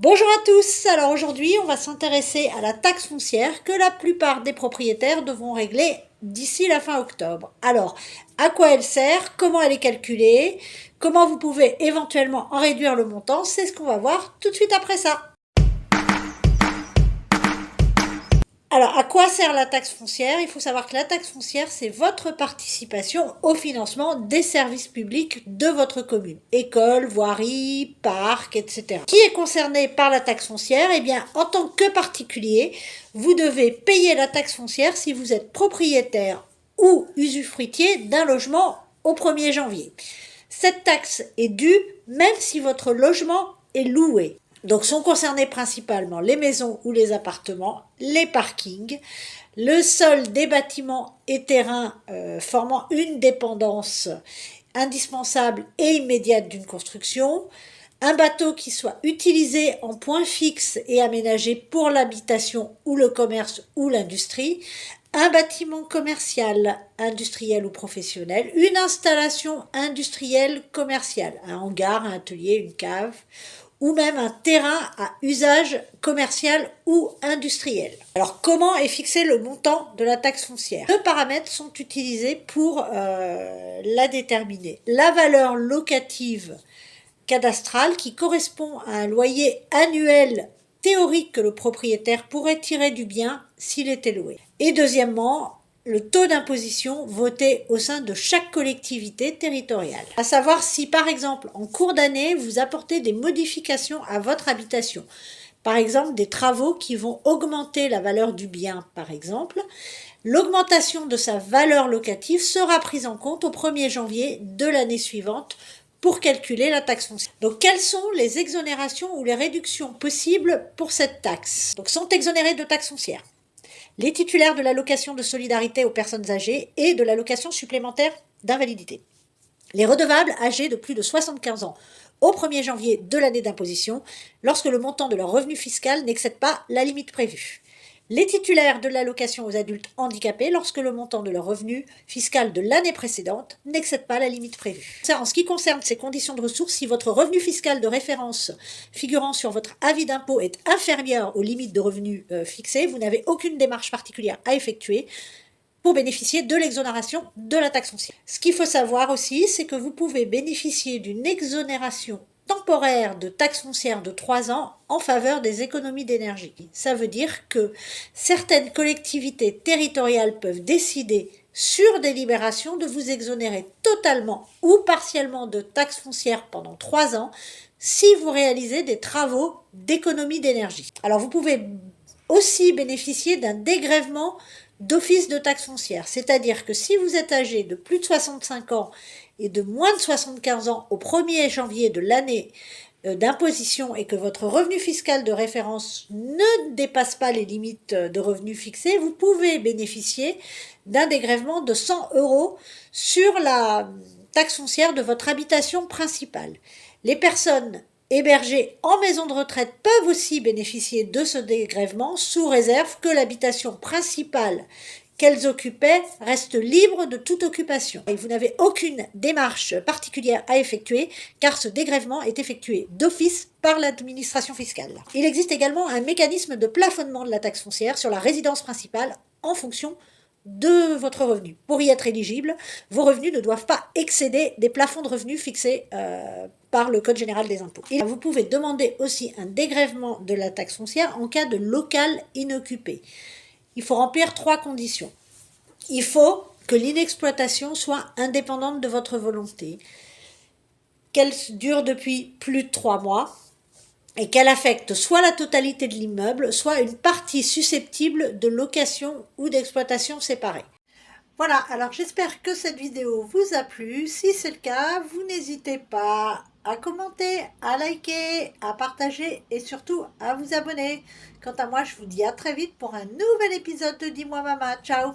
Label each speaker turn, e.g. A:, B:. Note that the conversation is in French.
A: Bonjour à tous, alors aujourd'hui on va s'intéresser à la taxe foncière que la plupart des propriétaires devront régler d'ici la fin octobre. Alors, à quoi elle sert, comment elle est calculée, comment vous pouvez éventuellement en réduire le montant, c'est ce qu'on va voir tout de suite après ça. Alors, à quoi sert la taxe foncière? Il faut savoir que la taxe foncière, c'est votre participation au financement des services publics de votre commune. Écoles, voiries, parcs, etc. Qui est concerné par la taxe foncière? Eh bien, en tant que particulier, vous devez payer la taxe foncière si vous êtes propriétaire ou usufruitier d'un logement au 1er janvier. Cette taxe est due même si votre logement est loué. Donc sont concernés principalement les maisons ou les appartements, les parkings, le sol des bâtiments et terrains formant une dépendance indispensable et immédiate d'une construction, un bateau qui soit utilisé en point fixe et aménagé pour l'habitation ou le commerce ou l'industrie, un bâtiment commercial, industriel ou professionnel, une installation industrielle commerciale, un hangar, un atelier, une cave, ou même un terrain à usage commercial ou industriel. Alors, comment est fixé le montant de la taxe foncière? Deux paramètres sont utilisés pour la déterminer. La valeur locative cadastrale qui correspond à un loyer annuel théorique que le propriétaire pourrait tirer du bien s'il était loué. Et deuxièmement, le taux d'imposition voté au sein de chaque collectivité territoriale. À savoir si, par exemple, en cours d'année, vous apportez des modifications à votre habitation. Par exemple, des travaux qui vont augmenter la valeur du bien, par exemple. L'augmentation de sa valeur locative sera prise en compte au 1er janvier de l'année suivante pour calculer la taxe foncière. Donc, quelles sont les exonérations ou les réductions possibles pour cette taxe? Donc, sont exonérés de taxe foncière les titulaires de l'allocation de solidarité aux personnes âgées et de l'allocation supplémentaire d'invalidité. Les redevables âgés de plus de 75 ans au 1er janvier de l'année d'imposition, lorsque le montant de leur revenu fiscal n'excède pas la limite prévue. Les titulaires de l'allocation aux adultes handicapés lorsque le montant de leur revenu fiscal de l'année précédente n'excède pas la limite prévue. En ce qui concerne ces conditions de ressources, si votre revenu fiscal de référence figurant sur votre avis d'impôt est inférieur aux limites de revenus fixées, vous n'avez aucune démarche particulière à effectuer pour bénéficier de l'exonération de la taxe foncière. Ce qu'il faut savoir aussi, c'est que vous pouvez bénéficier d'une exonération temporaire de taxe foncière de 3 ans en faveur des économies d'énergie. Ça veut dire que certaines collectivités territoriales peuvent décider sur délibération de vous exonérer totalement ou partiellement de taxe foncière pendant 3 ans si vous réalisez des travaux d'économie d'énergie. Alors vous pouvez aussi bénéficier d'un dégrèvement d'office de taxe foncière, c'est-à-dire que si vous êtes âgé de plus de 65 ans et de moins de 75 ans au 1er janvier de l'année d'imposition et que votre revenu fiscal de référence ne dépasse pas les limites de revenus fixées, vous pouvez bénéficier d'un dégrèvement de 100 € sur la taxe foncière de votre habitation principale. Les personnes hébergés en maison de retraite peuvent aussi bénéficier de ce dégrèvement sous réserve que l'habitation principale qu'elles occupaient reste libre de toute occupation. Et vous n'avez aucune démarche particulière à effectuer car ce dégrèvement est effectué d'office par l'administration fiscale. Il existe également un mécanisme de plafonnement de la taxe foncière sur la résidence principale en fonction de votre revenu. Pour y être éligible, vos revenus ne doivent pas excéder des plafonds de revenus fixés par le Code général des impôts. Et vous pouvez demander aussi un dégrèvement de la taxe foncière en cas de local inoccupé. Il faut remplir 3 conditions. Il faut que l'inexploitation soit indépendante de votre volonté, qu'elle dure depuis plus de 3 mois, et qu'elle affecte soit la totalité de l'immeuble, soit une partie susceptible de location ou d'exploitation séparée. Voilà, alors j'espère que cette vidéo vous a plu. Si c'est le cas, vous n'hésitez pas à commenter, à liker, à partager et surtout à vous abonner. Quant à moi, je vous dis à très vite pour un nouvel épisode de Dis-moi Mama. Ciao!